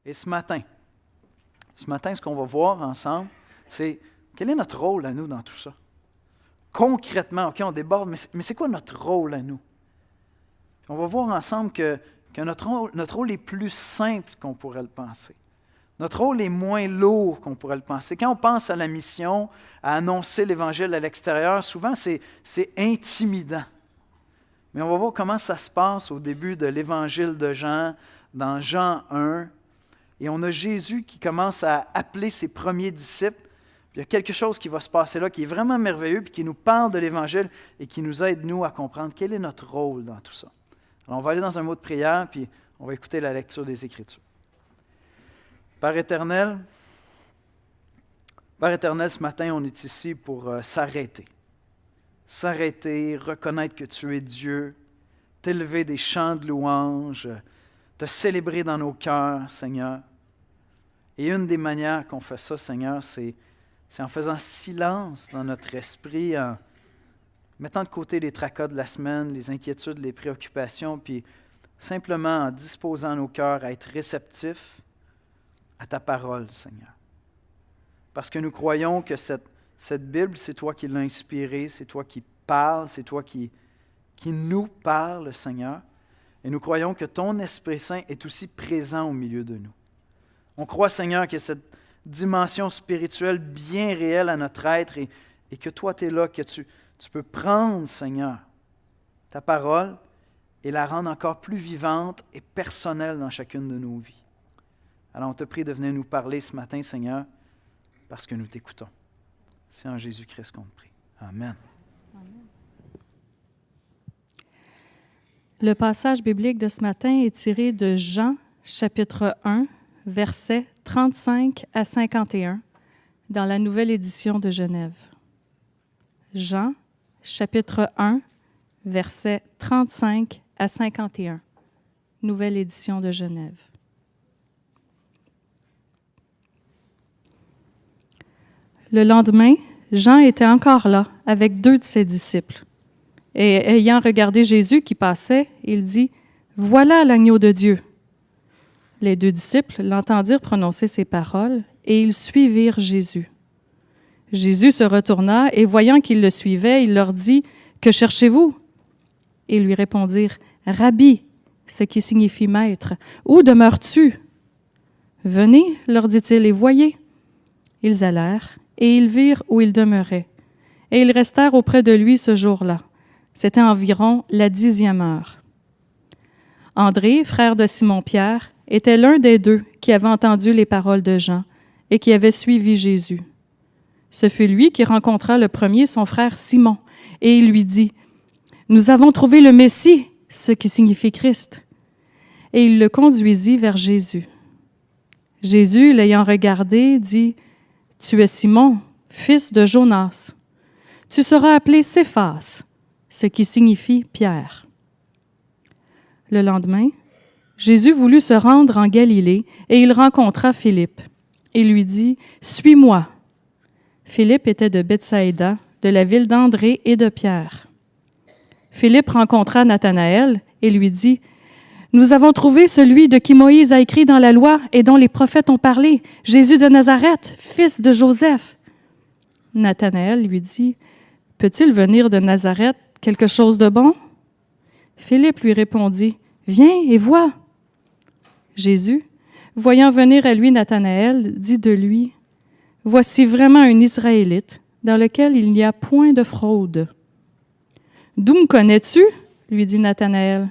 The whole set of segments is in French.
Et ce matin, ce qu'on va voir ensemble, c'est quel est notre rôle à nous dans tout ça? Concrètement, OK, on déborde, mais c'est quoi notre rôle à nous? On va voir ensemble que notre rôle est plus simple qu'on pourrait le penser. Notre rôle est moins lourd qu'on pourrait le penser. Quand on pense à la mission, à annoncer l'Évangile à l'extérieur, souvent c'est intimidant. Mais on va voir comment ça se passe au début de l'Évangile de Jean, dans Jean 1. Et on a Jésus qui commence à appeler ses premiers disciples. Puis il y a quelque chose qui va se passer là qui est vraiment merveilleux, puis qui nous parle de l'Évangile et qui nous aide, nous, à comprendre quel est notre rôle dans tout ça. Alors, on va aller dans un mot de prière, puis on va écouter la lecture des Écritures. Père éternel, ce matin, on est ici pour s'arrêter. S'arrêter, reconnaître que tu es Dieu, t'élever des chants de louange, te célébrer dans nos cœurs, Seigneur. Et une des manières qu'on fait ça, Seigneur, c'est en faisant silence dans notre esprit, en mettant de côté les tracas de la semaine, les inquiétudes, les préoccupations, puis simplement en disposant nos cœurs à être réceptifs à ta parole, Seigneur. Parce que nous croyons que cette Bible, c'est toi qui l'as inspirée, c'est toi qui parles, c'est toi qui nous parle, Seigneur. Et nous croyons que ton Esprit Saint est aussi présent au milieu de nous. On croit, Seigneur, qu'il y a cette dimension spirituelle bien réelle à notre être et que toi, tu es là, que tu peux prendre, Seigneur, ta parole et la rendre encore plus vivante et personnelle dans chacune de nos vies. Alors, on te prie de venir nous parler ce matin, Seigneur, parce que nous t'écoutons. C'est en Jésus-Christ qu'on te prie. Amen. Le passage biblique de ce matin est tiré de Jean, chapitre 1, versets 35 à 51, dans la Nouvelle Édition de Genève. Jean, chapitre 1, versets 35 à 51, Nouvelle Édition de Genève. Le lendemain, Jean était encore là avec 2 de ses disciples. Et ayant regardé Jésus qui passait, il dit « Voilà l'agneau de Dieu ». Les 2 disciples l'entendirent prononcer ces paroles et ils suivirent Jésus. Jésus se retourna et voyant qu'ils le suivaient, il leur dit « Que cherchez-vous » Ils lui répondirent « Rabbi », ce qui signifie « maître, où demeures-tu » ? « Venez, leur dit-il, et voyez. » Ils allèrent et ils virent où il demeurait. Et ils restèrent auprès de lui ce jour-là. C'était environ la 10e heure. André, frère de Simon-Pierre, était l'un des 2 qui avait entendu les paroles de Jean et qui avait suivi Jésus. Ce fut lui qui rencontra le premier son frère Simon, et il lui dit « Nous avons trouvé le Messie », ce qui signifie Christ. Et il le conduisit vers Jésus. Jésus, l'ayant regardé, dit « Tu es Simon, fils de Jonas. Tu seras appelé Céphas », ce qui signifie Pierre. Le lendemain, Jésus voulut se rendre en Galilée et il rencontra Philippe. Il lui dit « Suis-moi ». Philippe était de Bethsaïda, de la ville d'André et de Pierre. Philippe rencontra Nathanaël et lui dit « Nous avons trouvé celui de qui Moïse a écrit dans la loi et dont les prophètes ont parlé, Jésus de Nazareth, fils de Joseph. » Nathanaël lui dit « Peut-il venir de Nazareth quelque chose de bon? » Philippe lui répondit « Viens et vois. » Jésus, voyant venir à lui Nathanaël, dit de lui « Voici vraiment un Israélite dans lequel il n'y a point de fraude. »« D'où me connais-tu? » lui dit Nathanaël.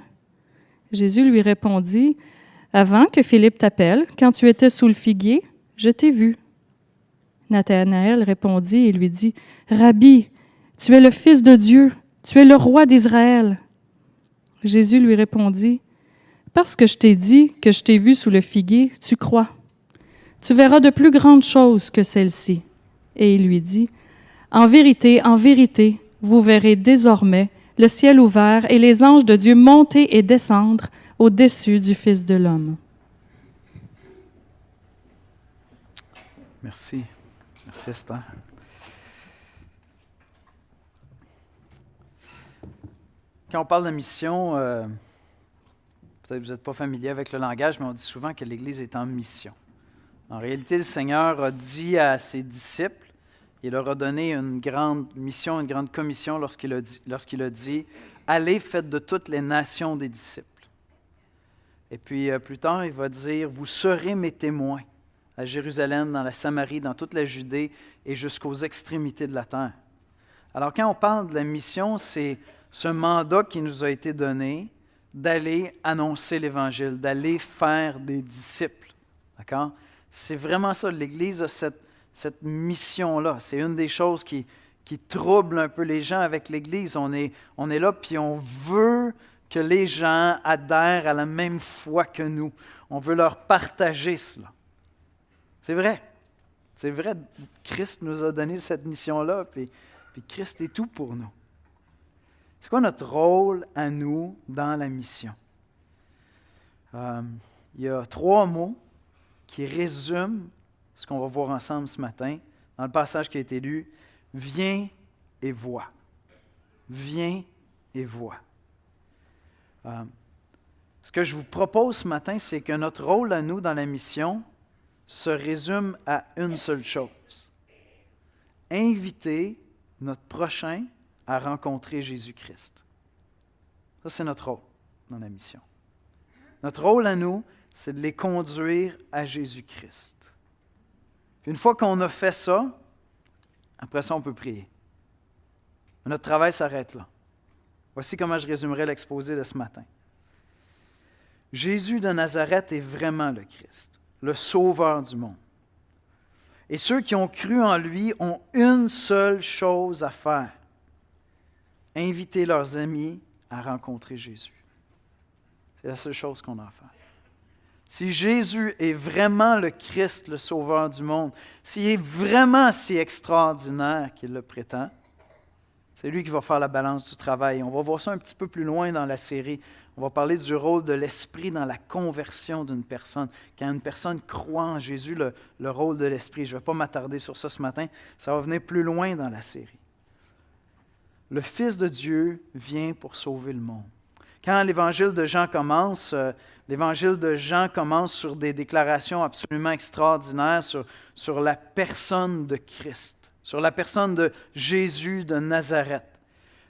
Jésus lui répondit « Avant que Philippe t'appelle, quand tu étais sous le figuier, je t'ai vu. » Nathanaël répondit et lui dit « Rabbi, tu es le Fils de Dieu, tu es le roi d'Israël. » Jésus lui répondit « Parce que je t'ai dit que je t'ai vu sous le figuier, tu crois. Tu verras de plus grandes choses que celles-ci. » Et il lui dit « en vérité, vous verrez désormais le ciel ouvert et les anges de Dieu monter et descendre au-dessus du Fils de l'homme. » Merci. Merci, Esther. Quand on parle de mission, peut-être que vous n'êtes pas familier avec le langage, mais on dit souvent que l'Église est en mission. En réalité, le Seigneur a dit à ses disciples, il leur a donné une grande mission, une grande commission lorsqu'il a dit « Allez, faites de toutes les nations des disciples ». Et puis plus tard, il va dire « Vous serez mes témoins à Jérusalem, dans la Samarie, dans toute la Judée et jusqu'aux extrémités de la terre. » Alors quand on parle de la mission, c'est ce mandat qui nous a été donné d'aller annoncer l'Évangile, d'aller faire des disciples. D'accord? C'est vraiment ça. L'Église a cette mission-là. C'est une des choses qui trouble un peu les gens avec l'Église. On est là, puis on veut que les gens adhèrent à la même foi que nous. On veut leur partager cela. C'est vrai. C'est vrai. Christ nous a donné cette mission-là, puis Christ est tout pour nous. C'est quoi notre rôle à nous dans la mission? Il y a 3 mots qui résument ce qu'on va voir ensemble ce matin dans le passage qui a été lu. Viens et vois. Viens et vois. Ce que je vous propose ce matin, c'est que notre rôle à nous dans la mission se résume à une seule chose. Inviter notre prochain à rencontrer Jésus-Christ. Ça, c'est notre rôle dans la mission. Notre rôle à nous, c'est de les conduire à Jésus-Christ. Puis une fois qu'on a fait ça, après ça, on peut prier. Notre travail s'arrête là. Voici comment je résumerai l'exposé de ce matin. Jésus de Nazareth est vraiment le Christ, le Sauveur du monde. Et ceux qui ont cru en lui ont une seule chose à faire: inviter leurs amis à rencontrer Jésus. C'est la seule chose qu'on a à faire. Si Jésus est vraiment le Christ, le Sauveur du monde, s'il est vraiment si extraordinaire qu'il le prétend, c'est lui qui va faire la balance du travail. On va voir ça un petit peu plus loin dans la série. On va parler du rôle de l'Esprit dans la conversion d'une personne. Quand une personne croit en Jésus, le rôle de l'Esprit. Je ne vais pas m'attarder sur ça ce matin. Ça va venir plus loin dans la série. Le Fils de Dieu vient pour sauver le monde. Quand l'Évangile de Jean commence, sur des déclarations absolument extraordinaires sur la personne de Christ, sur la personne de Jésus de Nazareth.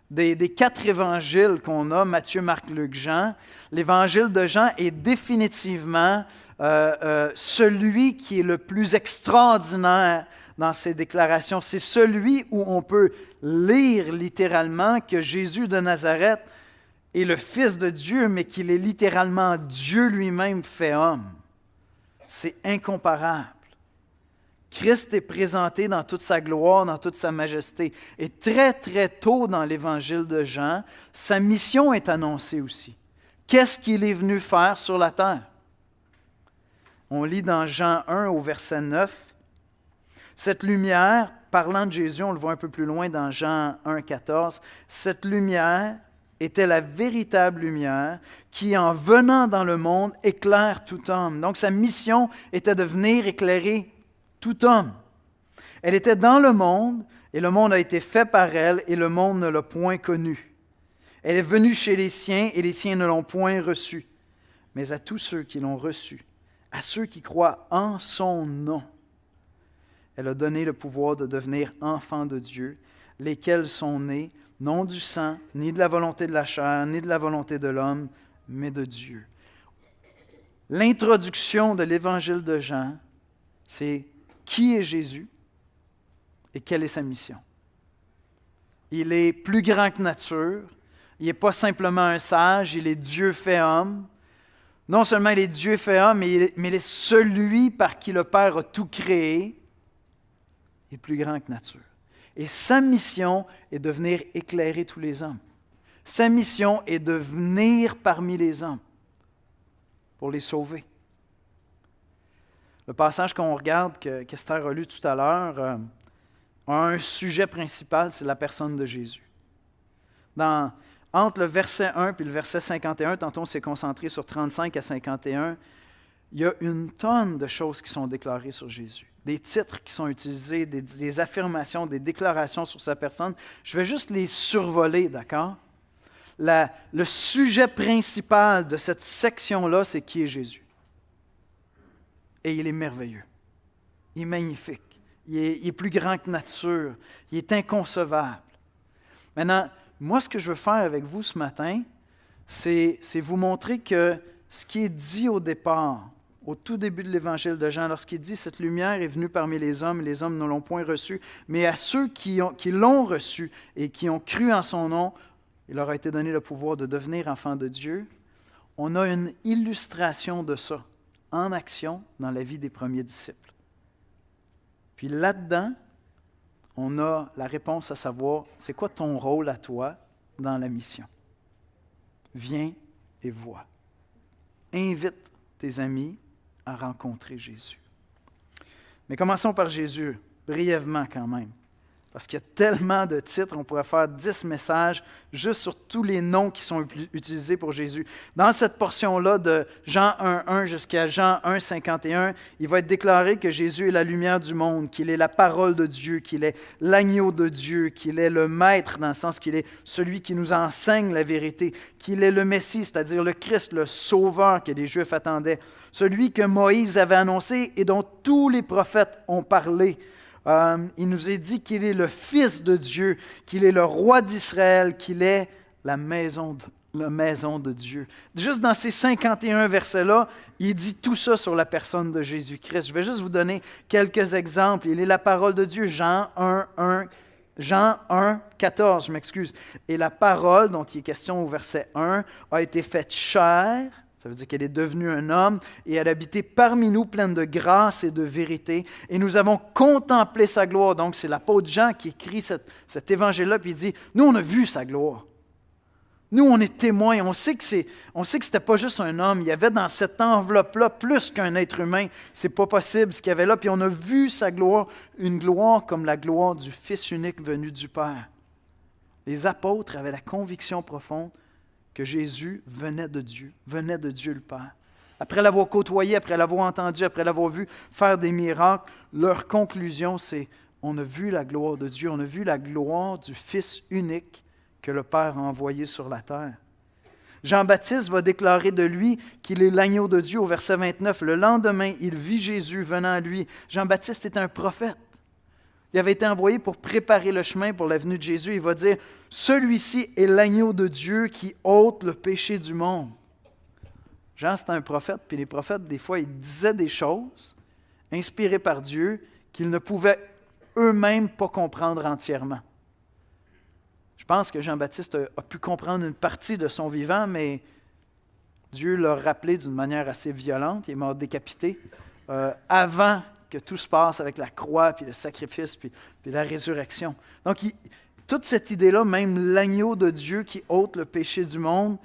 Des 4 évangiles qu'on a, Matthieu, Marc, Luc, Jean, l'Évangile de Jean est définitivement celui qui est le plus extraordinaire dans ses déclarations. C'est celui où on peut lire littéralement que Jésus de Nazareth est le Fils de Dieu, mais qu'il est littéralement Dieu lui-même fait homme. C'est incomparable. Christ est présenté dans toute sa gloire, dans toute sa majesté. Et très, très tôt dans l'Évangile de Jean, sa mission est annoncée aussi. Qu'est-ce qu'il est venu faire sur la terre? On lit dans Jean 1 au verset 9. Cette lumière, parlant de Jésus, on le voit un peu plus loin dans Jean 1, 14, cette lumière était la véritable lumière qui, en venant dans le monde, éclaire tout homme. Donc sa mission était de venir éclairer tout homme. Elle était dans le monde, et le monde a été fait par elle, et le monde ne l'a point connue. Elle est venue chez les siens, et les siens ne l'ont point reçue. Mais à tous ceux qui l'ont reçue, à ceux qui croient en son nom, elle a donné le pouvoir de devenir enfants de Dieu, lesquels sont nés, non du sang, ni de la volonté de la chair, ni de la volonté de l'homme, mais de Dieu. L'introduction de l'Évangile de Jean, c'est qui est Jésus et quelle est sa mission. Il est plus grand que nature, il n'est pas simplement un sage, il est Dieu fait homme. Non seulement il est Dieu fait homme, mais il est celui par qui le Père a tout créé. Il est plus grand que nature. Et sa mission est de venir éclairer tous les hommes. Sa mission est de venir parmi les hommes pour les sauver. Le passage qu'on regarde, qu'Esther a lu tout à l'heure, a un sujet principal, c'est la personne de Jésus. Entre le verset 1 et le verset 51, tantôt on s'est concentré sur 35 à 51, il y a une tonne de choses qui sont déclarées sur Jésus. Des titres qui sont utilisés, des affirmations, des déclarations sur sa personne. Je vais juste les survoler, d'accord? le sujet principal de cette section-là, c'est qui est Jésus. Et il est merveilleux. Il est magnifique. Il est plus grand que nature. Il est inconcevable. Maintenant, moi, ce que je veux faire avec vous ce matin, c'est vous montrer que ce qui est dit au départ, au tout début de l'Évangile de Jean, lorsqu'il dit « Cette lumière est venue parmi les hommes, et les hommes ne l'ont point reçue, mais à ceux qui l'ont reçue et qui ont cru en son nom, il leur a été donné le pouvoir de devenir enfants de Dieu. » On a une illustration de ça en action dans la vie des premiers disciples. Puis là-dedans, on a la réponse à savoir, c'est quoi ton rôle à toi dans la mission? Viens et vois. Invite tes amis à rencontrer Jésus. Mais commençons par Jésus, brièvement quand même. Parce qu'il y a tellement de titres, on pourrait faire 10 messages juste sur tous les noms qui sont utilisés pour Jésus. Dans cette portion-là de Jean 1:1 jusqu'à Jean 1:51, il va être déclaré que Jésus est la lumière du monde, qu'il est la parole de Dieu, qu'il est l'agneau de Dieu, qu'il est le maître dans le sens qu'il est celui qui nous enseigne la vérité, qu'il est le Messie, c'est-à-dire le Christ, le Sauveur que les Juifs attendaient, celui que Moïse avait annoncé et dont tous les prophètes ont parlé. Il nous est dit qu'il est le Fils de Dieu, qu'il est le roi d'Israël, qu'il est la maison de Dieu. Juste dans ces 51 versets-là, il dit tout ça sur la personne de Jésus-Christ. Je vais juste vous donner quelques exemples. Il est la parole de Dieu, Jean 1:14, je m'excuse. Et la parole, dont il est question au verset 1, a été faite chair. Ça veut dire qu'elle est devenue un homme et elle habitait parmi nous pleine de grâce et de vérité. Et nous avons contemplé sa gloire. Donc, c'est l'apôtre Jean qui écrit cet évangile-là, puis il dit, nous, on a vu sa gloire. Nous, on est témoins. On sait que ce n'était pas juste un homme. Il y avait dans cette enveloppe-là plus qu'un être humain. C'est pas possible ce qu'il y avait là. Puis on a vu sa gloire, une gloire comme la gloire du Fils unique venu du Père. Les apôtres avaient la conviction profonde que Jésus venait de Dieu le Père. Après l'avoir côtoyé, après l'avoir entendu, après l'avoir vu faire des miracles, leur conclusion, c'est on a vu la gloire de Dieu, on a vu la gloire du Fils unique que le Père a envoyé sur la terre. Jean-Baptiste va déclarer de lui qu'il est l'agneau de Dieu au verset 29. Le lendemain, il vit Jésus venant à lui. Jean-Baptiste est un prophète. Il avait été envoyé pour préparer le chemin pour la venue de Jésus. Il va dire, « Celui-ci est l'agneau de Dieu qui ôte le péché du monde. » Jean, c'était un prophète, puis les prophètes, des fois, ils disaient des choses inspirées par Dieu qu'ils ne pouvaient eux-mêmes pas comprendre entièrement. Je pense que Jean-Baptiste a pu comprendre une partie de son vivant, mais Dieu l'a rappelé d'une manière assez violente. Il est mort décapité avant que tout se passe avec la croix, puis le sacrifice, puis la résurrection. Donc, toute cette idée-là, même l'agneau de Dieu qui ôte le péché du monde,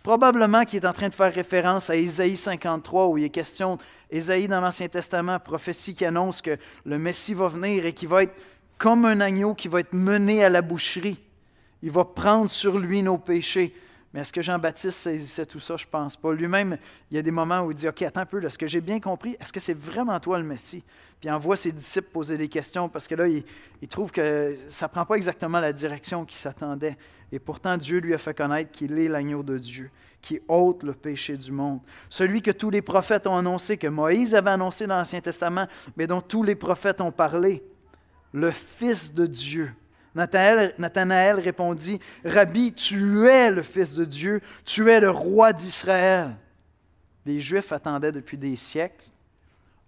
probablement qu'il est en train de faire référence à Ésaïe 53, où il est question, Ésaïe dans l'Ancien Testament, prophétie qui annonce que le Messie va venir et qui va être comme un agneau qui va être mené à la boucherie. Il va prendre sur lui nos péchés. Mais est-ce que Jean-Baptiste saisissait tout ça? Je ne pense pas. Lui-même, il y a des moments où il dit, « OK, attends un peu, est-ce que j'ai bien compris? Est-ce que c'est vraiment toi le Messie? » Puis il envoie ses disciples poser des questions parce que là, il trouve que ça ne prend pas exactement la direction qu'il s'attendait. Et pourtant, Dieu lui a fait connaître qu'il est l'agneau de Dieu, qui ôte le péché du monde. Celui que tous les prophètes ont annoncé, que Moïse avait annoncé dans l'Ancien Testament, mais dont tous les prophètes ont parlé. Le Fils de Dieu. Nathanaël répondit, « Rabbi, tu es le Fils de Dieu, tu es le roi d'Israël. » Les Juifs attendaient depuis des siècles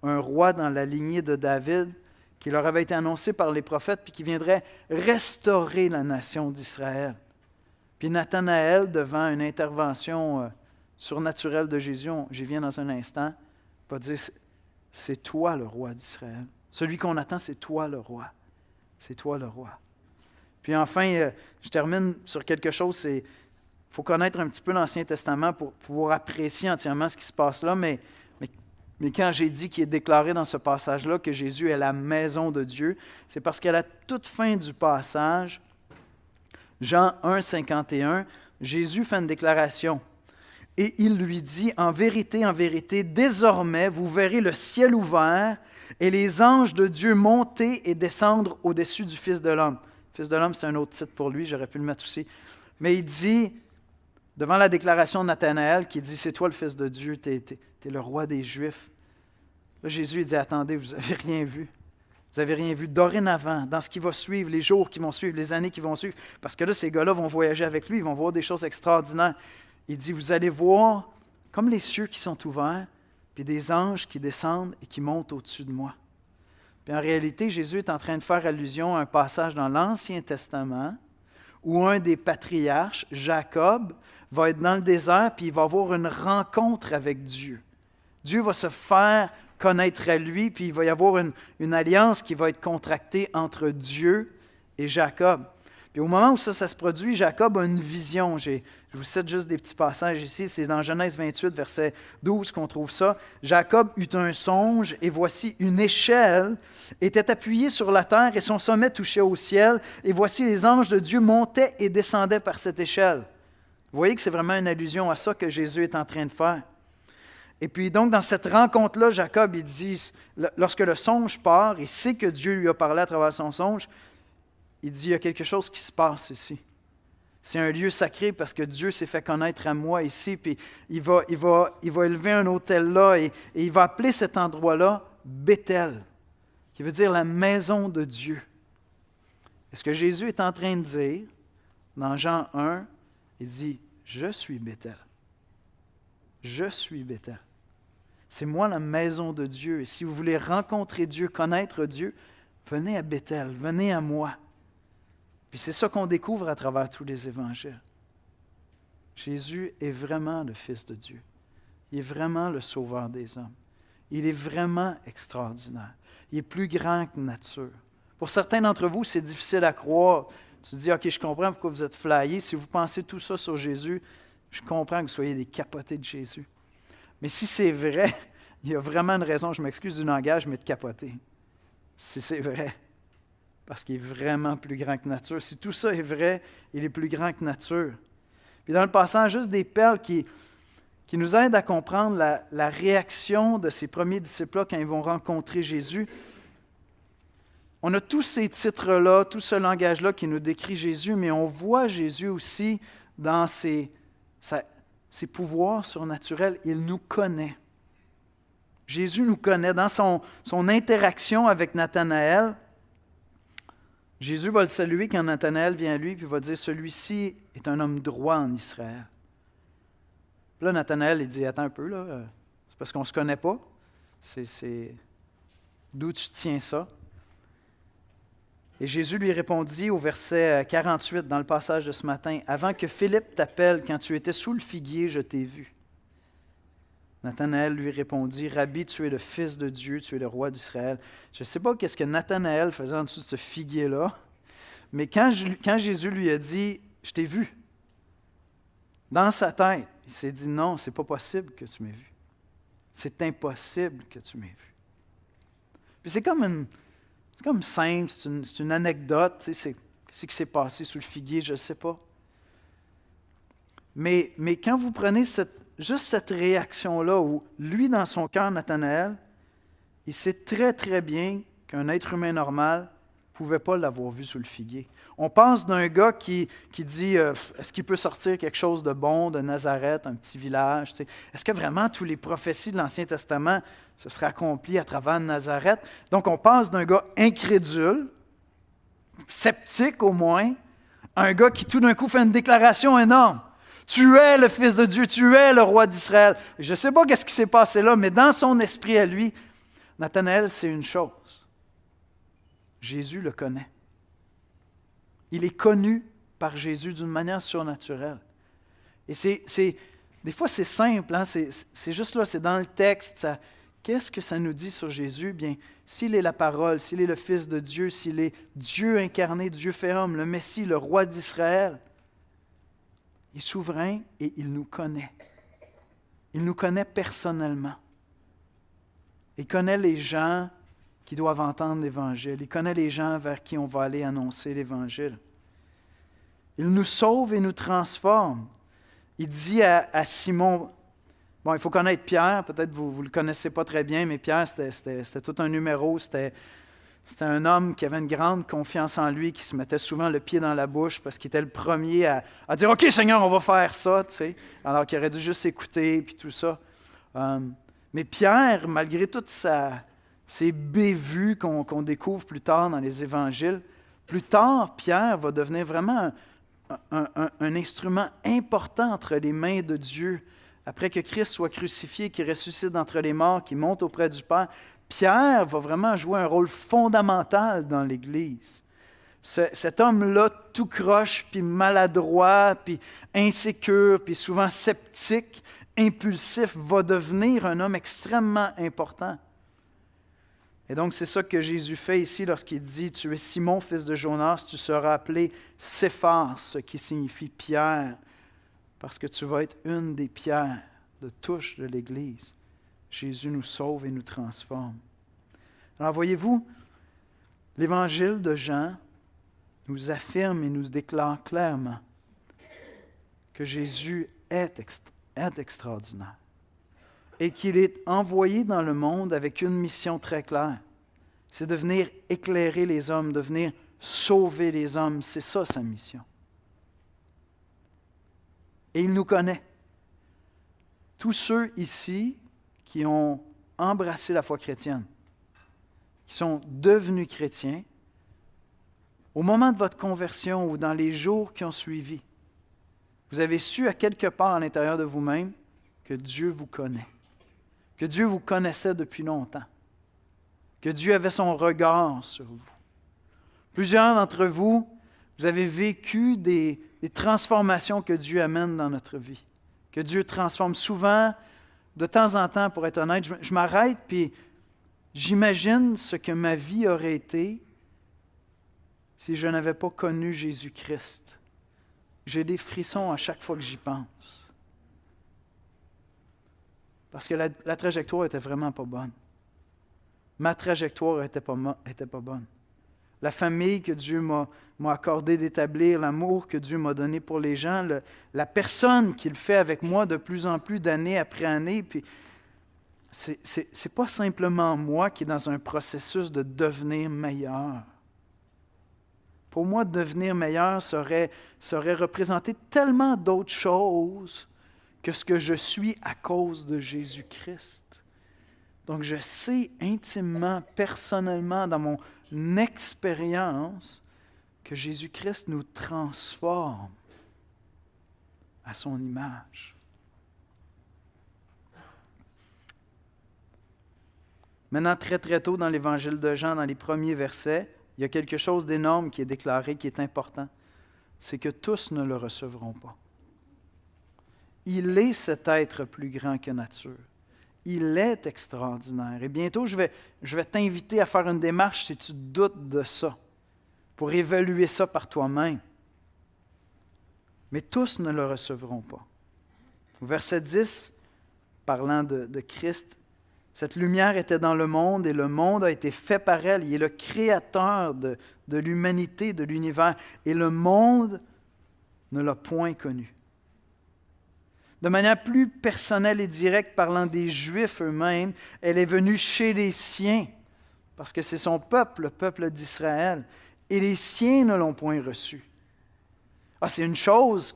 un roi dans la lignée de David qui leur avait été annoncé par les prophètes puis qui viendrait restaurer la nation d'Israël. Puis Nathanaël, devant une intervention surnaturelle de Jésus, j'y viens dans un instant, va dire, « C'est toi le roi d'Israël. Celui qu'on attend, c'est toi le roi. C'est toi le roi. » Puis enfin, je termine sur quelque chose, il faut connaître un petit peu l'Ancien Testament pour pouvoir apprécier entièrement ce qui se passe là, mais quand j'ai dit qu'il est déclaré dans ce passage-là que Jésus est la maison de Dieu, c'est parce qu'à la toute fin du passage, Jean 1:51, Jésus fait une déclaration et il lui dit, en vérité, désormais, vous verrez le ciel ouvert et les anges de Dieu monter et descendre au-dessus du Fils de l'homme. Fils de l'homme, c'est un autre titre pour lui, j'aurais pu le mettre aussi. Mais il dit, devant la déclaration de Nathanaël, qui dit « C'est toi le Fils de Dieu, tu es le roi des Juifs », là, Jésus il dit « Attendez, vous n'avez rien vu. Vous n'avez rien vu. Dorénavant, dans ce qui va suivre, les jours qui vont suivre, les années qui vont suivre, parce que là, ces gars-là vont voyager avec lui, ils vont voir des choses extraordinaires. » Il dit « Vous allez voir comme les cieux qui sont ouverts, puis des anges qui descendent et qui montent au-dessus de moi. » Puis en réalité, Jésus est en train de faire allusion à un passage dans l'Ancien Testament où un des patriarches, Jacob, va être dans le désert puis il va avoir une rencontre avec Dieu. Dieu va se faire connaître à lui, puis il va y avoir une alliance qui va être contractée entre Dieu et Jacob. Puis au moment où ça se produit, Jacob a une vision. Je vous cite juste des petits passages ici. C'est dans Genèse 28, verset 12 qu'on trouve ça. Jacob eut un songe, et voici une échelle était appuyée sur la terre, et son sommet touchait au ciel. Et voici les anges de Dieu montaient et descendaient par cette échelle. Vous voyez que c'est vraiment une allusion à ça que Jésus est en train de faire. Et puis donc, dans cette rencontre-là, Jacob, il dit, lorsque le songe part, il sait que Dieu lui a parlé à travers son songe, il dit, il y a quelque chose qui se passe ici. C'est un lieu sacré parce que Dieu s'est fait connaître à moi ici, puis il va élever un autel là, et il va appeler cet endroit-là Béthel, qui veut dire la maison de Dieu. Et ce que Jésus est en train de dire, dans Jean 1, il dit, je suis Béthel. Je suis Béthel. C'est moi la maison de Dieu. Et si vous voulez rencontrer Dieu, connaître Dieu, venez à Béthel, venez à moi. Puis c'est ça qu'on découvre à travers tous les évangiles. Jésus est vraiment le Fils de Dieu. Il est vraiment le Sauveur des hommes. Il est vraiment extraordinaire. Il est plus grand que nature. Pour certains d'entre vous, c'est difficile à croire. Tu te dis, OK, je comprends pourquoi vous êtes flyés. Si vous pensez tout ça sur Jésus, je comprends que vous soyez des capotés de Jésus. Mais si c'est vrai, il y a vraiment une raison, je m'excuse du langage, mais de capoter. Si c'est vrai. Parce qu'il est vraiment plus grand que nature. Si tout ça est vrai, il est plus grand que nature. Puis dans le passage, juste des perles qui nous aident à comprendre la réaction de ces premiers disciples-là quand ils vont rencontrer Jésus. On a tous ces titres-là, tout ce langage-là qui nous décrit Jésus, mais on voit Jésus aussi dans ses pouvoirs surnaturels. Il nous connaît. Jésus nous connaît. Dans son interaction avec Nathanaël, Jésus va le saluer quand Nathanaël vient à lui, puis il va dire « Celui-ci est un homme droit en Israël. » Puis là, Nathanaël, il dit « Attends un peu, là, c'est parce qu'on ne se connaît pas. D'où tu tiens ça? » Et Jésus lui répondit au verset 48 dans le passage de ce matin, « Avant que Philippe t'appelle, quand tu étais sous le figuier, je t'ai vu. » Nathanaël lui répondit, « Rabbi, tu es le Fils de Dieu, tu es le roi d'Israël. » Je ne sais pas qu'est-ce que Nathanaël faisait en dessous de ce figuier-là, mais quand Jésus lui a dit, « Je t'ai vu », dans sa tête, il s'est dit, « Non, ce n'est pas possible que tu m'aies vu. C'est impossible que tu m'aies vu. » Puis c'est comme simple, c'est une anecdote, tu sais, qu'est-ce qui s'est passé sous le figuier, je ne sais pas. Mais quand vous prenez juste cette réaction-là, où lui, dans son cœur, Nathanaël, il sait très, très bien qu'un être humain normal ne pouvait pas l'avoir vu sous le figuier. On passe d'un gars qui dit est-ce qu'il peut sortir quelque chose de bon de Nazareth, un petit village? Tu sais? Est-ce que vraiment toutes les prophéties de l'Ancien Testament se seraient accomplies à travers Nazareth? Donc, on passe d'un gars incrédule, sceptique au moins, à un gars qui tout d'un coup fait une déclaration énorme. Tu es le Fils de Dieu, tu es le roi d'Israël. Je ne sais pas ce qui s'est passé là, mais dans son esprit à lui, Nathanaël, c'est une chose. Jésus le connaît. Il est connu par Jésus d'une manière surnaturelle. Et des fois, c'est simple, hein? C'est juste là, c'est dans le texte. Qu'est-ce que ça nous dit sur Jésus? Bien, s'il est la parole, s'il est le Fils de Dieu, s'il est Dieu incarné, Dieu fait homme, le Messie, le roi d'Israël, il est souverain et il nous connaît. Il nous connaît personnellement. Il connaît les gens qui doivent entendre l'Évangile. Il connaît les gens vers qui on va aller annoncer l'Évangile. Il nous sauve et nous transforme. Il dit à Simon, bon, il faut connaître Pierre, peut-être vous ne le connaissez pas très bien, mais Pierre, c'était tout un numéro, c'était C'était un homme qui avait une grande confiance en lui, qui se mettait souvent le pied dans la bouche parce qu'il était le premier à dire « OK, Seigneur, on va faire ça », tu sais, alors qu'il aurait dû juste écouter, puis tout ça. Mais Pierre, malgré toutes ces bévues qu'on découvre plus tard dans les évangiles, plus tard, Pierre va devenir vraiment un instrument important entre les mains de Dieu. Après que Christ soit crucifié, qu'il ressuscite d'entre les morts, qu'il monte auprès du Père, Pierre va vraiment jouer un rôle fondamental dans l'Église. Cet homme-là, tout croche, puis maladroit, puis insécure, puis souvent sceptique, impulsif, va devenir un homme extrêmement important. Et donc, c'est ça que Jésus fait ici lorsqu'il dit « Tu es Simon, fils de Jonas, tu seras appelé Céphas », ce qui signifie Pierre, parce que tu vas être une des pierres de touche de l'Église. Jésus nous sauve et nous transforme. Alors, voyez-vous, l'Évangile de Jean nous affirme et nous déclare clairement que Jésus est extraordinaire et qu'il est envoyé dans le monde avec une mission très claire. C'est de venir éclairer les hommes, de venir sauver les hommes. C'est ça sa mission. Et il nous connaît. Tous ceux ici qui ont embrassé la foi chrétienne, qui sont devenus chrétiens, au moment de votre conversion ou dans les jours qui ont suivi, vous avez su à quelque part à l'intérieur de vous-même que Dieu vous connaît, que Dieu vous connaissait depuis longtemps, que Dieu avait son regard sur vous. Plusieurs d'entre vous, vous avez vécu des transformations que Dieu amène dans notre vie, que Dieu transforme souvent, de temps en temps, pour être honnête. Je m'arrête puis j'imagine ce que ma vie aurait été si je n'avais pas connu Jésus-Christ. J'ai des frissons à chaque fois que j'y pense. Parce que la trajectoire n'était vraiment pas bonne. Ma trajectoire n'était pas bonne. La famille que Dieu m'a accordé d'établir, l'amour que Dieu m'a donné pour les gens, la personne qu'il fait avec moi de plus en plus d'année après année, puis c'est pas simplement moi qui est dans un processus de devenir meilleur. Pour moi, devenir meilleur, ça aurait représenté tellement d'autres choses que ce que je suis à cause de Jésus-Christ. Donc, je sais intimement, personnellement, dans mon expérience, que Jésus-Christ nous transforme à son image. Maintenant, très très tôt dans l'Évangile de Jean, dans les premiers versets, il y a quelque chose d'énorme qui est déclaré, qui est important. C'est que tous ne le recevront pas. Il est cet être plus grand que nature. Il est extraordinaire. Et bientôt, je vais t'inviter à faire une démarche si tu doutes de ça, pour évaluer ça par toi-même. Mais tous ne le recevront pas. Au verset 10, parlant de Christ, cette lumière était dans le monde et le monde a été fait par elle. Il est le créateur de l'humanité, de l'univers. Et le monde ne l'a point connu. De manière plus personnelle et directe, parlant des Juifs eux-mêmes, elle est venue chez les siens, parce que c'est son peuple, le peuple d'Israël. Et les siens ne l'ont point reçu. C'est une chose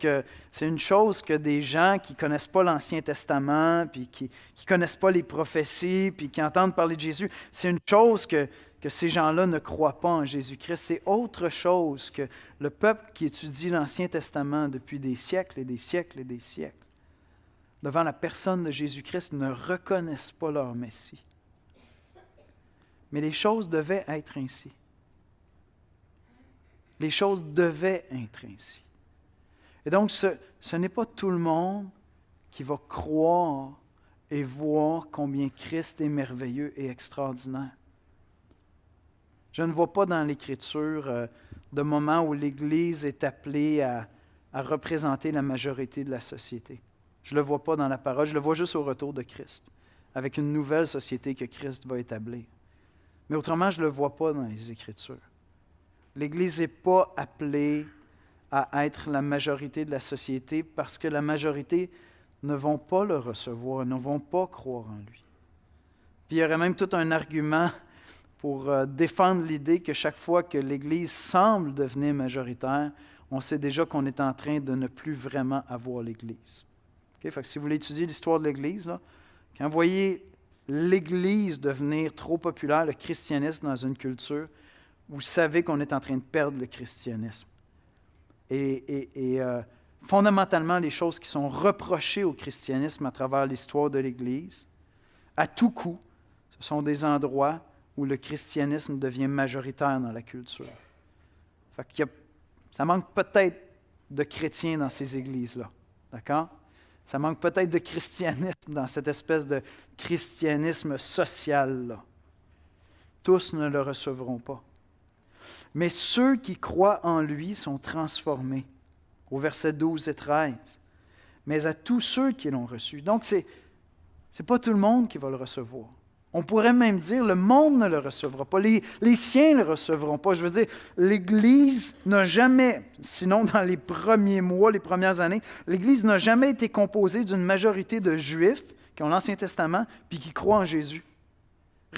que des gens qui ne connaissent pas l'Ancien Testament, puis qui ne connaissent pas les prophéties, puis qui entendent parler de Jésus, c'est une chose que ces gens-là ne croient pas en Jésus-Christ. C'est autre chose que le peuple qui étudie l'Ancien Testament depuis des siècles et des siècles et des siècles, devant la personne de Jésus-Christ, ne reconnaissent pas leur Messie. Mais les choses devaient être ainsi. Les choses devaient être ainsi. Et donc, ce n'est pas tout le monde qui va croire et voir combien Christ est merveilleux et extraordinaire. Je ne vois pas dans l'Écriture de moments où l'Église est appelée à représenter la majorité de la société. Je ne le vois pas dans la parole, je le vois juste au retour de Christ, avec une nouvelle société que Christ va établir. Mais autrement, je ne le vois pas dans les Écritures. L'Église n'est pas appelée à être la majorité de la société parce que la majorité ne vont pas le recevoir, ne vont pas croire en lui. Puis il y aurait même tout un argument pour défendre l'idée que chaque fois que l'Église semble devenir majoritaire, on sait déjà qu'on est en train de ne plus vraiment avoir l'Église. Okay? Fait que si vous voulez étudier l'histoire de l'Église, là, quand vous voyez l'Église devenir trop populaire, le christianisme dans une culture, vous savez qu'on est en train de perdre le christianisme. Et fondamentalement, les choses qui sont reprochées au christianisme à travers l'histoire de l'Église, à tout coup, ce sont des endroits où le christianisme devient majoritaire dans la culture. Fait qu'il y a, ça manque peut-être de chrétiens dans ces églises-là. D'accord? Ça manque peut-être de christianisme dans cette espèce de christianisme social-là. Tous ne le recevront pas. Mais ceux qui croient en lui sont transformés. Au verset 12 et 13. Mais à tous ceux qui l'ont reçu. Donc, c'est pas tout le monde qui va le recevoir. On pourrait même dire, le monde ne le recevra pas. Les siens ne le recevront pas. Je veux dire, l'Église n'a jamais, sinon dans les premiers mois, les premières années, l'Église n'a jamais été composée d'une majorité de Juifs qui ont l'Ancien Testament puis qui croient en Jésus.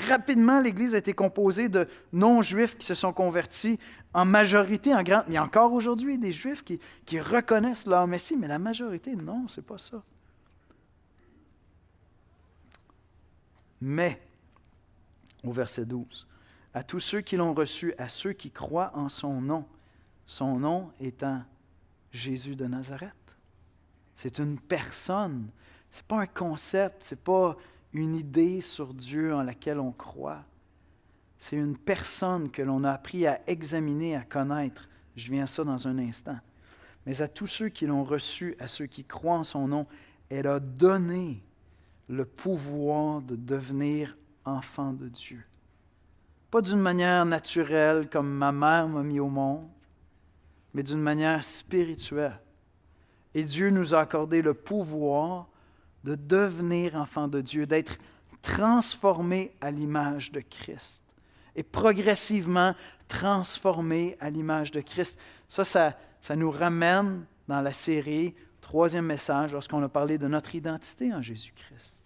Rapidement, l'Église a été composée de non-Juifs qui se sont convertis en majorité, en grande. Il y a encore aujourd'hui des Juifs qui reconnaissent leur Messie, mais la majorité, non, c'est pas ça. Mais, au verset 12, à tous ceux qui l'ont reçu, à ceux qui croient en son nom étant Jésus de Nazareth. C'est une personne, ce n'est pas un concept, ce n'est pas une idée sur Dieu en laquelle on croit. C'est une personne que l'on a appris à examiner, à connaître. Je viens à ça dans un instant. Mais à tous ceux qui l'ont reçu, à ceux qui croient en son nom, elle a donné le pouvoir de devenir enfant de Dieu. Pas d'une manière naturelle comme ma mère m'a mis au monde, mais d'une manière spirituelle. Et Dieu nous a accordé le pouvoir de devenir enfant de Dieu, d'être transformé à l'image de Christ. Et progressivement transformé à l'image de Christ. Ça nous ramène dans la série, troisième message, lorsqu'on a parlé de notre identité en Jésus-Christ.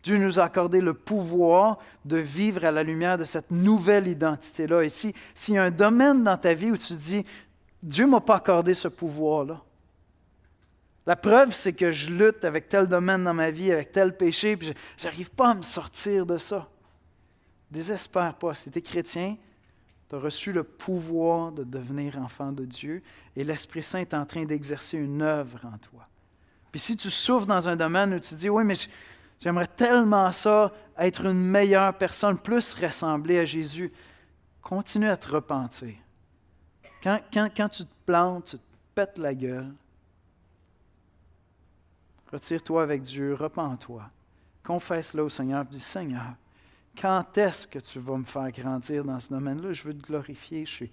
Dieu nous a accordé le pouvoir de vivre à la lumière de cette nouvelle identité-là. Et s'il y a un domaine dans ta vie où tu dis, Dieu ne m'a pas accordé ce pouvoir-là. La preuve, c'est que je lutte avec tel domaine dans ma vie, avec tel péché, puis je n'arrive pas à me sortir de ça. Désespère pas. Si tu es chrétien, tu as reçu le pouvoir de devenir enfant de Dieu et l'Esprit Saint est en train d'exercer une œuvre en toi. Puis si tu souffres dans un domaine où tu dis, oui, mais j'aimerais tellement ça, être une meilleure personne, plus ressembler à Jésus, continue à te repentir. Quand tu te plantes, tu te pètes la gueule, retire-toi avec Dieu, repens-toi, confesse-le au Seigneur, puis dis, Seigneur, quand est-ce que tu vas me faire grandir dans ce domaine-là? Je veux te glorifier, je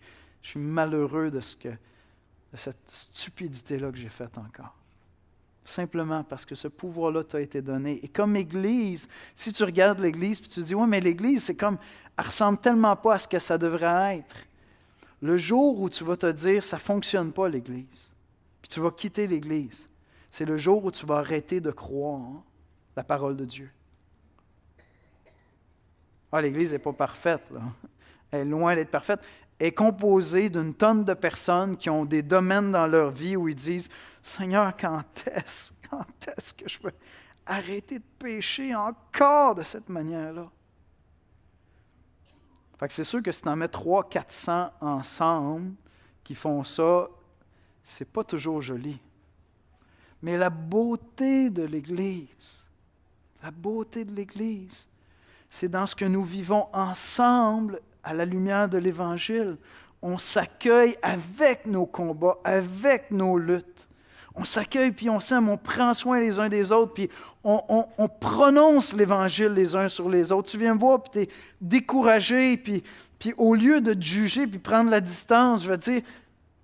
suis malheureux de cette stupidité-là que j'ai faite encore. Simplement parce que ce pouvoir-là t'a été donné. Et comme Église, si tu regardes l'Église et tu te dis, oui, mais l'Église, c'est comme, elle ne ressemble tellement pas à ce que ça devrait être. Le jour où tu vas te dire, ça ne fonctionne pas l'Église, puis tu vas quitter l'Église, c'est le jour où tu vas arrêter de croire la parole de Dieu. Ah, l'Église n'est pas parfaite, là. Elle est loin d'être parfaite. Elle est composée d'une tonne de personnes qui ont des domaines dans leur vie où ils disent, Seigneur, quand est-ce que je peux arrêter de pécher encore de cette manière-là? Fait que c'est sûr que si tu en mets 300-400 ensemble qui font ça, c'est pas toujours joli. Mais la beauté de l'Église, c'est dans ce que nous vivons ensemble à la lumière de l'Évangile. On s'accueille avec nos combats, avec nos luttes. On s'accueille, puis on s'aime, on prend soin les uns des autres, puis on prononce l'Évangile les uns sur les autres. Tu viens me voir, puis tu es découragé, puis au lieu de te juger, puis prendre la distance, je vais te dire,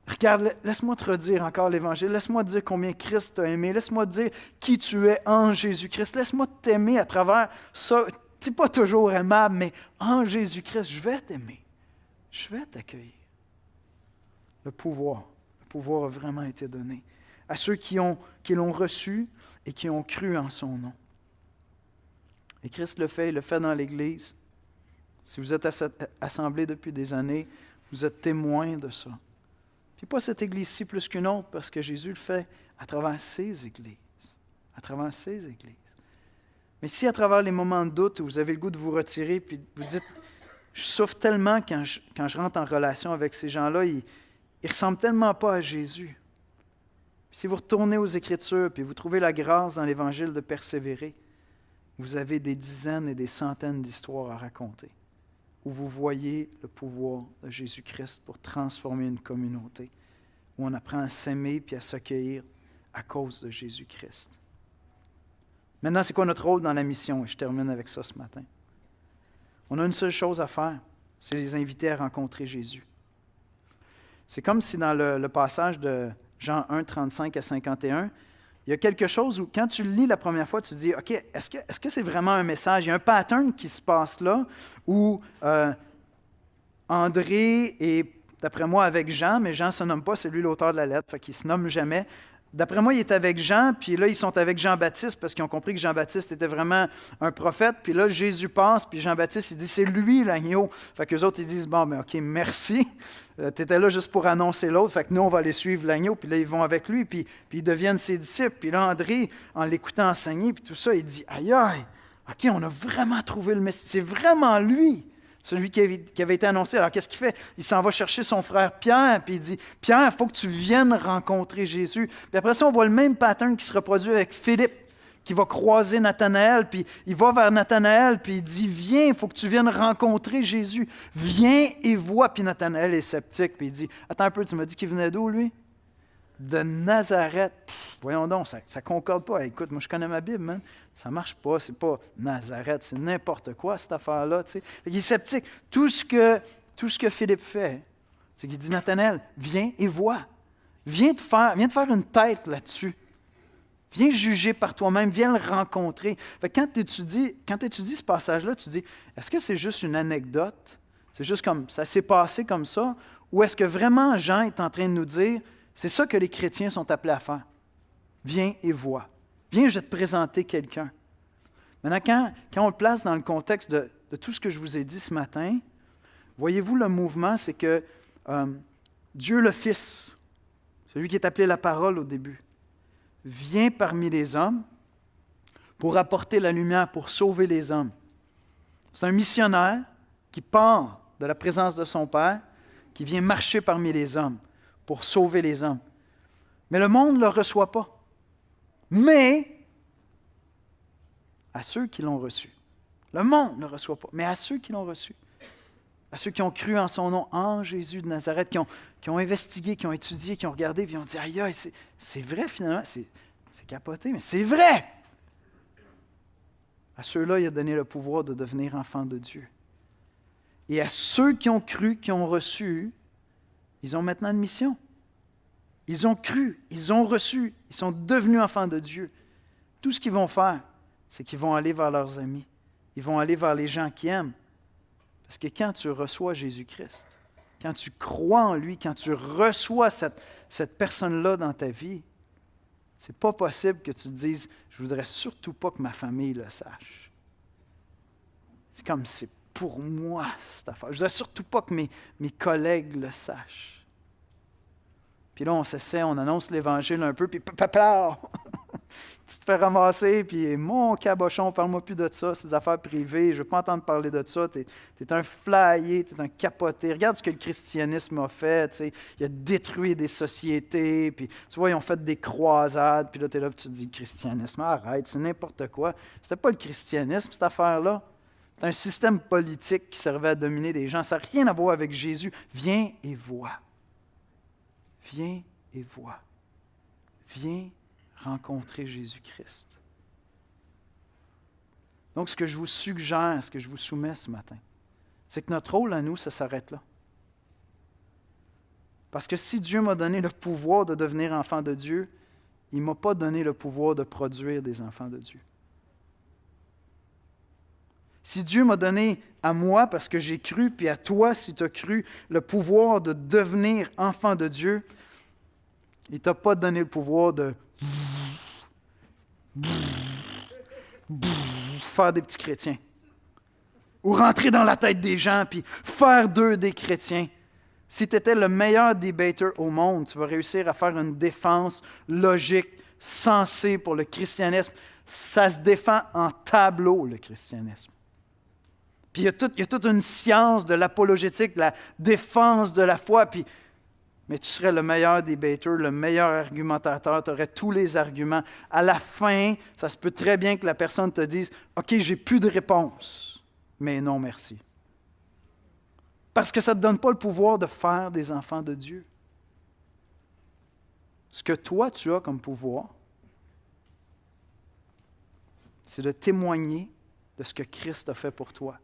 regarde, laisse-moi te redire encore l'Évangile, laisse-moi te dire combien Christ t'a aimé, laisse-moi te dire qui tu es en Jésus-Christ, laisse-moi t'aimer à travers ça. Tu n'es pas toujours aimable, mais en Jésus-Christ, je vais t'aimer, je vais t'accueillir. Le pouvoir a vraiment été donné à ceux qui l'ont reçu et qui ont cru en son nom. Et Christ le fait, il le fait dans l'Église. Si vous êtes à cette assemblée depuis des années, vous êtes témoin de ça. Puis pas cette église-ci plus qu'une autre, parce que Jésus le fait à travers ses églises. À travers ses églises. Mais si à travers les moments de doute où vous avez le goût de vous retirer, puis vous dites, je souffre tellement quand je rentre en relation avec ces gens-là, ils ne ressemblent tellement pas à Jésus. Puis si vous retournez aux Écritures, puis vous trouvez la grâce dans l'Évangile de persévérer, vous avez des dizaines et des centaines d'histoires à raconter, où vous voyez le pouvoir de Jésus-Christ pour transformer une communauté, où on apprend à s'aimer puis à s'accueillir à cause de Jésus-Christ. Maintenant, c'est quoi notre rôle dans la mission? Et je termine avec ça ce matin. On a une seule chose à faire, c'est les inviter à rencontrer Jésus. C'est comme si dans le passage de Jean 1, 35 à 51, il y a quelque chose où, quand tu le lis la première fois, tu te dis, OK, est-ce que c'est vraiment un message? Il y a un pattern qui se passe là, où André est, d'après moi, avec Jean, mais Jean ne se nomme pas, c'est lui l'auteur de la lettre, fait qu'il ne se nomme jamais. D'après moi, il est avec Jean, puis là, ils sont avec Jean-Baptiste, parce qu'ils ont compris que Jean-Baptiste était vraiment un prophète. Puis là, Jésus passe, puis Jean-Baptiste, il dit, c'est lui l'agneau. Fait qu'eux autres, ils disent, bon, ben OK, merci. Tu étais là juste pour annoncer l'autre, fait que nous, on va aller suivre l'agneau. Puis là, ils vont avec lui, puis ils deviennent ses disciples. Puis là, André, en l'écoutant enseigner, puis tout ça, il dit, aïe, aïe, OK, on a vraiment trouvé le Messie. C'est vraiment lui. Celui qui avait été annoncé. Alors, qu'est-ce qu'il fait? Il s'en va chercher son frère Pierre, puis il dit, « Pierre, il faut que tu viennes rencontrer Jésus. » Puis après ça, on voit le même pattern qui se reproduit avec Philippe, qui va croiser Nathanaël, puis il va vers Nathanaël, puis il dit, « Viens, il faut que tu viennes rencontrer Jésus. Viens et vois. » Puis Nathanaël est sceptique, puis il dit, « Attends un peu, tu m'as dit qu'il venait d'où, lui? » De Nazareth. Voyons donc, ça ne concorde pas. Écoute, moi, je connais ma Bible, man. Ça ne marche pas. C'est pas Nazareth, c'est n'importe quoi, cette affaire-là. Tu sais. Il est sceptique. Tout ce que Philippe fait, c'est qu'il dit, Nathanaël, viens et vois. Viens te faire une tête là-dessus. Viens juger par toi-même. Viens le rencontrer. Fait que quand tu étudies ce passage-là, tu dis, est-ce que c'est juste une anecdote? C'est juste comme, ça s'est passé comme ça? Ou est-ce que vraiment Jean est en train de nous dire, c'est ça que les chrétiens sont appelés à faire. Viens et vois. Viens, je vais te présenter quelqu'un. Maintenant, quand on le place dans le contexte de tout ce que je vous ai dit ce matin, voyez-vous le mouvement, c'est que Dieu le Fils, celui qui est appelé la parole au début, vient parmi les hommes pour apporter la lumière, pour sauver les hommes. C'est un missionnaire qui part de la présence de son Père, qui vient marcher parmi les hommes pour sauver les hommes. Mais le monde ne le reçoit pas. Mais à ceux qui l'ont reçu. Le monde ne le reçoit pas, mais à ceux qui l'ont reçu. À ceux qui ont cru en son nom, en Jésus de Nazareth, qui ont investigué, qui ont étudié, qui ont regardé, puis ont dit, aïe, aïe, c'est vrai finalement, c'est capoté, mais c'est vrai! À ceux-là, il a donné le pouvoir de devenir enfants de Dieu. Et à ceux qui ont cru, qui ont reçu, ils ont maintenant une mission. Ils ont cru, ils ont reçu, ils sont devenus enfants de Dieu. Tout ce qu'ils vont faire, c'est qu'ils vont aller vers leurs amis. Ils vont aller vers les gens qui aiment. Parce que quand tu reçois Jésus-Christ, quand tu crois en lui, quand tu reçois cette personne-là dans ta vie, c'est pas possible que tu te dises, je voudrais surtout pas que ma famille le sache. C'est comme c'est pour moi, cette affaire. Je ne voudrais surtout pas que mes collègues le sachent. Puis là, on s'essaie, on annonce l'Évangile un peu, puis papa, tu te fais ramasser, puis mon cabochon, parle-moi plus de ça, c'est des affaires privées, je ne veux pas entendre parler de ça, tu es un flyé, tu es un capoté. Regarde ce que le christianisme a fait, tu sais, il a détruit des sociétés, puis tu vois, ils ont fait des croisades, puis là, tu es là, puis tu te dis, le christianisme, arrête, c'est n'importe quoi. C'était pas le christianisme, cette affaire-là. C'est un système politique qui servait à dominer des gens. Ça n'a rien à voir avec Jésus. Viens et vois. Viens et vois. Viens rencontrer Jésus-Christ. Donc, ce que je vous suggère, ce que je vous soumets ce matin, c'est que notre rôle à nous, ça s'arrête là. Parce que si Dieu m'a donné le pouvoir de devenir enfant de Dieu, il ne m'a pas donné le pouvoir de produire des enfants de Dieu. Si Dieu m'a donné à moi, parce que j'ai cru, puis à toi, si tu as cru, le pouvoir de devenir enfant de Dieu, il ne t'a pas donné le pouvoir de faire des petits chrétiens. ou rentrer dans la tête des gens, puis faire d'eux des chrétiens. Si tu étais le meilleur debater au monde, tu vas réussir à faire une défense logique, sensée pour le christianisme. Ça se défend en tableau, le christianisme. Puis il y a toute une science de l'apologétique, de la défense de la foi, mais tu serais le meilleur debater, le meilleur argumentateur, tu aurais tous les arguments. À la fin, ça se peut très bien que la personne te dise « OK, j'ai plus de réponse, mais non, merci. » Parce que ça ne te donne pas le pouvoir de faire des enfants de Dieu. Ce que toi, tu as comme pouvoir, c'est de témoigner de ce que Christ a fait pour toi.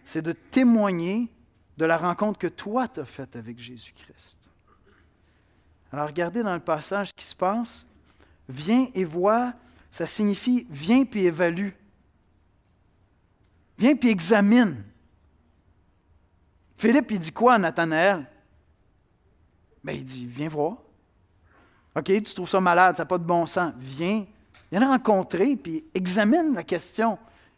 C'est de témoigner de la rencontre que toi, tu as faite avec Jésus-Christ. Alors, regardez dans le passage ce qui se passe. Viens et vois, ça signifie viens puis évalue. Viens puis examine. Philippe, il dit quoi à Nathanaël? Ben, il dit, viens voir. OK, tu trouves ça malade, ça n'a pas de bon sens. Viens, viens rencontrer, puis examine la question.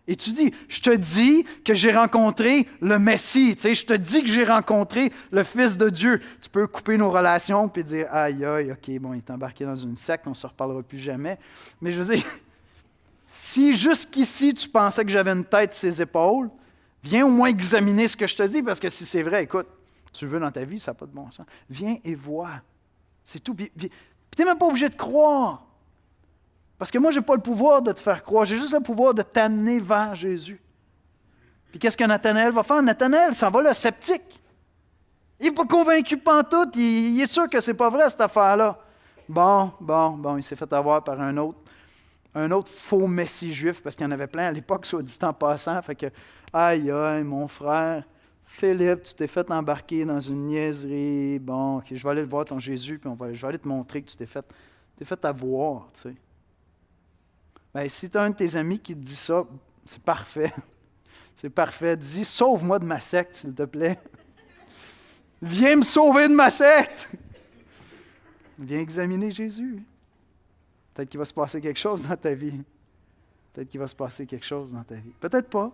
Et tu dis, je te dis que j'ai rencontré le Messie, tu sais, je te dis que j'ai rencontré le Fils de Dieu. Tu peux couper nos relations puis dire, aïe, aïe, OK, bon, il est embarqué dans une secte, on ne se reparlera plus jamais. Mais je veux dire, si jusqu'ici tu pensais que j'avais une tête sur ses épaules, viens au moins examiner ce que je te dis, parce que si c'est vrai, écoute, tu le veux dans ta vie, ça n'a pas de bon sens. Viens et vois. C'est tout. Puis tu n'es même pas obligé de croire. Parce que moi, je n'ai pas le pouvoir de te faire croire. J'ai juste le pouvoir de t'amener vers Jésus. Puis qu'est-ce que Nathanaël va faire? Nathanaël s'en va là, sceptique. Il n'est pas convaincu pantoute. Il est sûr que ce n'est pas vrai, cette affaire-là. Bon, il s'est fait avoir par un autre faux messie juif, parce qu'il y en avait plein à l'époque, soit dit en passant. Fait que, aïe, mon frère, Philippe, tu t'es fait embarquer dans une niaiserie. Bon, OK, je vais aller le voir, ton Jésus, puis je vais aller te montrer que tu t'es fait avoir, tu sais. Bien, si tu as un de tes amis qui te dit ça, c'est parfait. C'est parfait. Dis, sauve-moi de ma secte, s'il te plaît. Viens me sauver de ma secte. Viens examiner Jésus. Peut-être qu'il va se passer quelque chose dans ta vie. Peut-être qu'il va se passer quelque chose dans ta vie. Peut-être pas.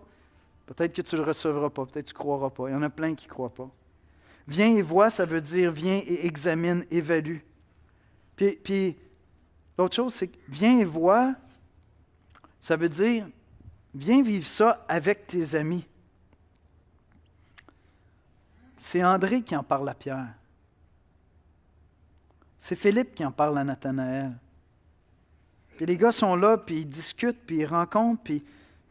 Peut-être que tu ne le recevras pas. Peut-être que tu ne croiras pas. Il y en a plein qui ne croient pas. Viens et vois, ça veut dire viens et examine, évalue. Puis l'autre chose, c'est que viens et vois, ça veut dire viens vivre ça avec tes amis. C'est André qui en parle à Pierre. C'est Philippe qui en parle à Nathanaël. Puis les gars sont là, puis ils discutent, puis ils rencontrent, puis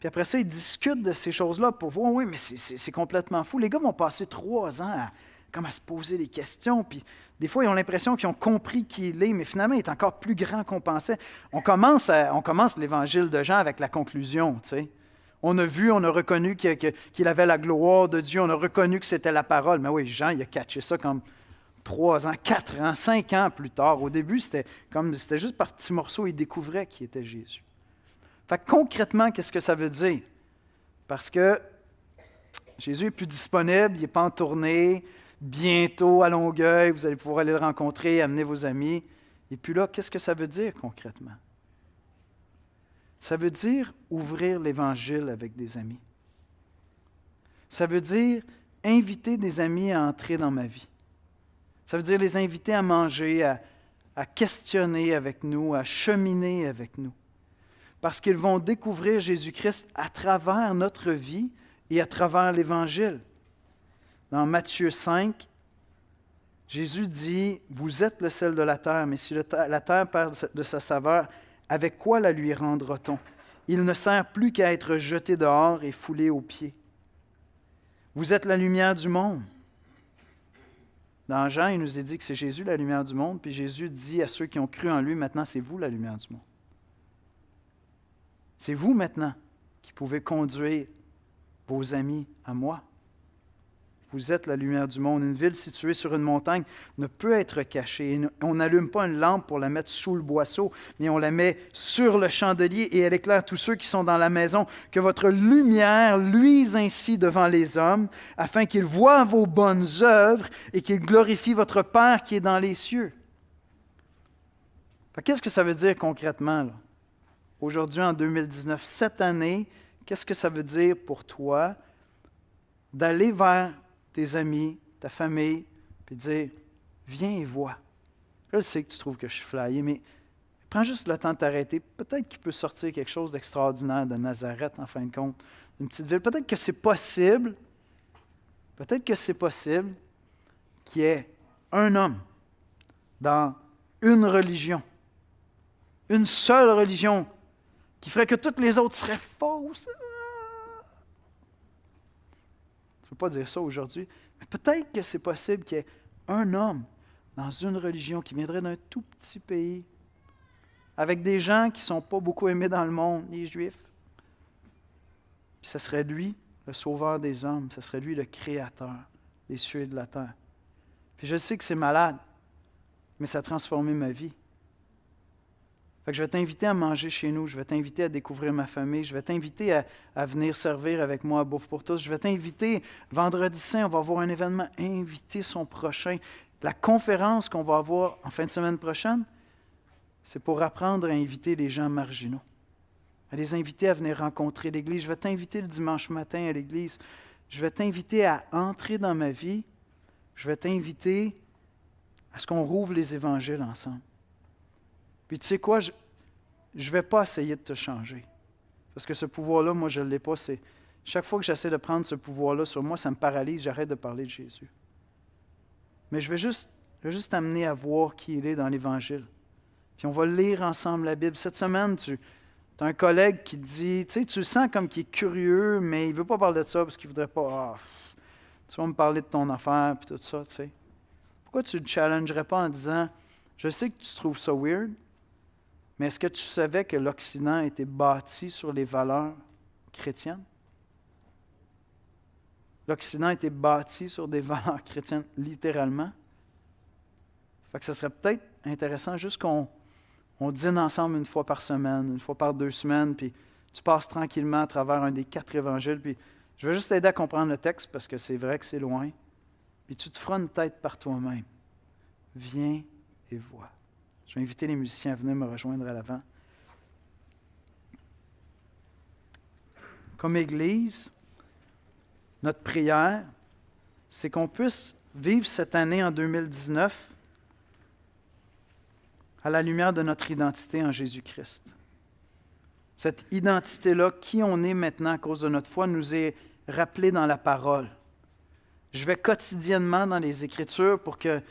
après ça, ils discutent de ces choses-là pour voir, oui, mais c'est complètement fou. Les gars vont passer 3 ans à se poser des questions, puis des fois, ils ont l'impression qu'ils ont compris qui il est, mais finalement, il est encore plus grand qu'on pensait. On commence l'évangile de Jean avec la conclusion, tu sais. On a vu, on a reconnu qu'il avait la gloire de Dieu, on a reconnu que c'était la parole. Mais oui, Jean, il a catché ça comme 3 ans, 4 ans, 5 ans plus tard. Au début, c'était juste par petits morceaux, il découvrait qui était Jésus. Fait que concrètement, qu'est-ce que ça veut dire? Parce que Jésus n'est plus disponible, il n'est pas en tournée. Bientôt à Longueuil, vous allez pouvoir aller le rencontrer, amener vos amis. Et puis là, qu'est-ce que ça veut dire concrètement? Ça veut dire ouvrir l'Évangile avec des amis. Ça veut dire inviter des amis à entrer dans ma vie. Ça veut dire les inviter à manger, à questionner avec nous, à cheminer avec nous. Parce qu'ils vont découvrir Jésus-Christ à travers notre vie et à travers l'Évangile. Dans Matthieu 5, Jésus dit, « Vous êtes le sel de la terre, mais si la terre perd de sa saveur, avec quoi la lui rendra-t-on? Il ne sert plus qu'à être jeté dehors et foulé aux pieds. Vous êtes la lumière du monde. » Dans Jean, il nous est dit que c'est Jésus la lumière du monde, puis Jésus dit à ceux qui ont cru en lui, maintenant c'est vous la lumière du monde. C'est vous maintenant qui pouvez conduire vos amis à moi. Vous êtes la lumière du monde. Une ville située sur une montagne ne peut être cachée. On n'allume pas une lampe pour la mettre sous le boisseau, mais on la met sur le chandelier et elle éclaire tous ceux qui sont dans la maison. Que votre lumière luise ainsi devant les hommes, afin qu'ils voient vos bonnes œuvres et qu'ils glorifient votre Père qui est dans les cieux. Qu'est-ce que ça veut dire concrètement, là? Aujourd'hui, en 2019, cette année, qu'est-ce que ça veut dire pour toi d'aller vers tes amis, ta famille, puis de dire, viens et vois. Je sais que tu trouves que je suis flyé, mais prends juste le temps de t'arrêter. Peut-être qu'il peut sortir quelque chose d'extraordinaire de Nazareth, en fin de compte, une petite ville. Peut-être que c'est possible, qu'il y ait un homme dans une religion, une seule religion, qui ferait que toutes les autres seraient fausses. Tu ne peux pas dire ça aujourd'hui, mais peut-être que c'est possible qu'il y ait un homme dans une religion qui viendrait d'un tout petit pays, avec des gens qui ne sont pas beaucoup aimés dans le monde, les Juifs. Puis ce serait lui, le sauveur des hommes, ce serait lui le créateur des cieux et de la terre. Puis je sais que c'est malade, mais ça a transformé ma vie. Fait que je vais t'inviter à manger chez nous, je vais t'inviter à découvrir ma famille, je vais t'inviter à venir servir avec moi à Bouffe pour tous, je vais t'inviter, vendredi saint, on va avoir un événement, inviter son prochain. La conférence qu'on va avoir en fin de semaine prochaine, c'est pour apprendre à inviter les gens marginaux, à les inviter à venir rencontrer l'Église. Je vais t'inviter le dimanche matin à l'Église, je vais t'inviter à entrer dans ma vie, je vais t'inviter à ce qu'on rouvre les évangiles ensemble. Puis tu sais quoi, je ne vais pas essayer de te changer. Parce que ce pouvoir-là, moi, je ne l'ai pas. Chaque fois que j'essaie de prendre ce pouvoir-là sur moi, ça me paralyse, j'arrête de parler de Jésus. Mais je vais juste t'amener à voir qui il est dans l'Évangile. Puis on va lire ensemble la Bible. Cette semaine, tu as un collègue qui te dit, tu sais, tu le sens comme qu'il est curieux, mais il ne veut pas parler de ça parce qu'il ne voudrait pas, tu vas me parler de ton affaire, puis tout ça, tu sais. Pourquoi tu ne le challengerais pas en disant, je sais que tu trouves ça weird, mais est-ce que tu savais que l'Occident a été bâti sur les valeurs chrétiennes? L'Occident a été bâti sur des valeurs chrétiennes, littéralement. Fait que ce serait peut-être intéressant juste qu'on dîne ensemble une fois par semaine, une fois par 2 semaines, puis tu passes tranquillement à travers un des 4 évangiles, puis je vais juste t'aider à comprendre le texte parce que c'est vrai que c'est loin, puis tu te feras une tête par toi-même. Viens et vois. Je vais inviter les musiciens à venir me rejoindre à l'avant. Comme Église, notre prière, c'est qu'on puisse vivre cette année en 2019 à la lumière de notre identité en Jésus-Christ. Cette identité-là, qui on est maintenant à cause de notre foi, nous est rappelée dans la parole. Je vais quotidiennement dans les Écritures pour que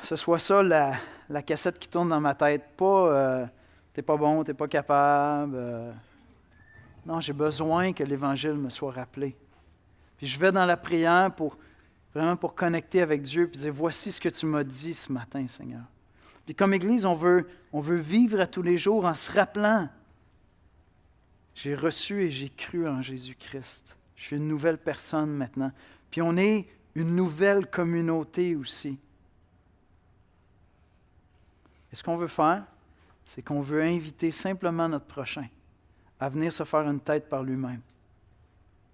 ce soit ça la cassette qui tourne dans ma tête. Pas t'es pas bon, t'es pas capable. Non, j'ai besoin que l'Évangile me soit rappelé. Puis je vais dans la prière vraiment pour connecter avec Dieu et dire, voici ce que tu m'as dit ce matin, Seigneur. Puis comme Église, on veut vivre à tous les jours en se rappelant, j'ai reçu et j'ai cru en Jésus-Christ. Je suis une nouvelle personne maintenant. Puis on est une nouvelle communauté aussi. Et ce qu'on veut faire, c'est qu'on veut inviter simplement notre prochain à venir se faire une tête par lui-même,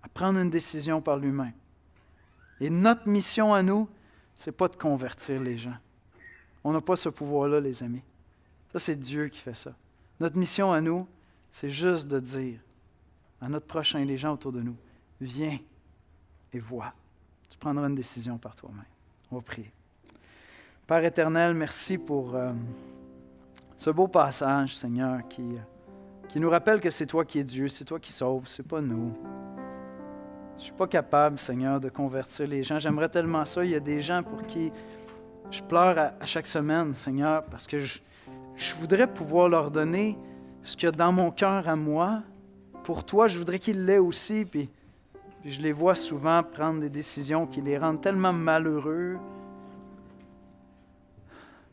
à prendre une décision par lui-même. Et notre mission à nous, ce n'est pas de convertir les gens. On n'a pas ce pouvoir-là, les amis. Ça, c'est Dieu qui fait ça. Notre mission à nous, c'est juste de dire à notre prochain, les gens autour de nous, viens et vois. Tu prendras une décision par toi-même. On va prier. Père éternel, merci pour ce beau passage, Seigneur, qui nous rappelle que c'est toi qui es Dieu, c'est toi qui sauves, c'est pas nous. Je ne suis pas capable, Seigneur, de convertir les gens. J'aimerais tellement ça. Il y a des gens pour qui je pleure à chaque semaine, Seigneur, parce que je voudrais pouvoir leur donner ce qu'il y a dans mon cœur à moi. Pour toi, je voudrais qu'ils l'aient aussi, puis je les vois souvent prendre des décisions qui les rendent tellement malheureux.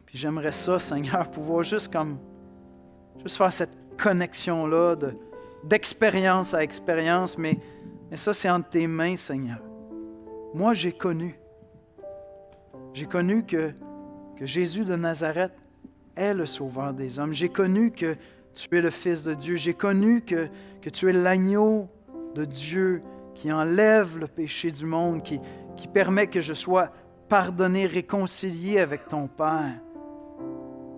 Puis j'aimerais ça, Seigneur, pouvoir juste faire cette connexion-là d'expérience à expérience, mais ça, c'est entre tes mains, Seigneur. Moi, j'ai connu que Jésus de Nazareth est le Sauveur des hommes. J'ai connu que tu es le Fils de Dieu. J'ai connu que tu es l'agneau de Dieu qui enlève le péché du monde, qui permet que je sois pardonné, réconcilié avec ton Père.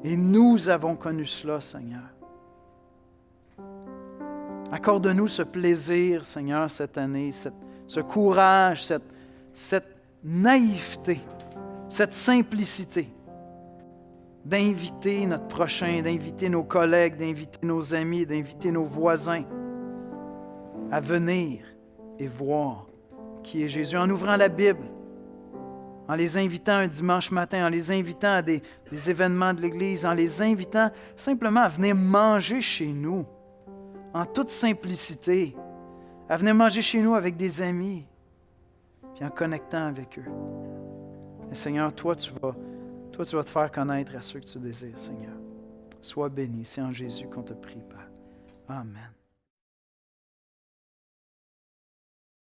Et nous avons connu cela, Seigneur. Accorde-nous ce plaisir, Seigneur, cette année, ce courage, cette naïveté, cette simplicité d'inviter notre prochain, d'inviter nos collègues, d'inviter nos amis, d'inviter nos voisins à venir et voir qui est Jésus, en ouvrant la Bible, en les invitant un dimanche matin, en les invitant à des événements de l'Église, en les invitant simplement à venir manger chez nous, en toute simplicité, à venir manger chez nous avec des amis, puis en connectant avec eux. Et Seigneur, toi, tu vas te faire connaître à ceux que tu désires, Seigneur. Sois béni, c'est en Jésus qu'on te prie, Père. Amen.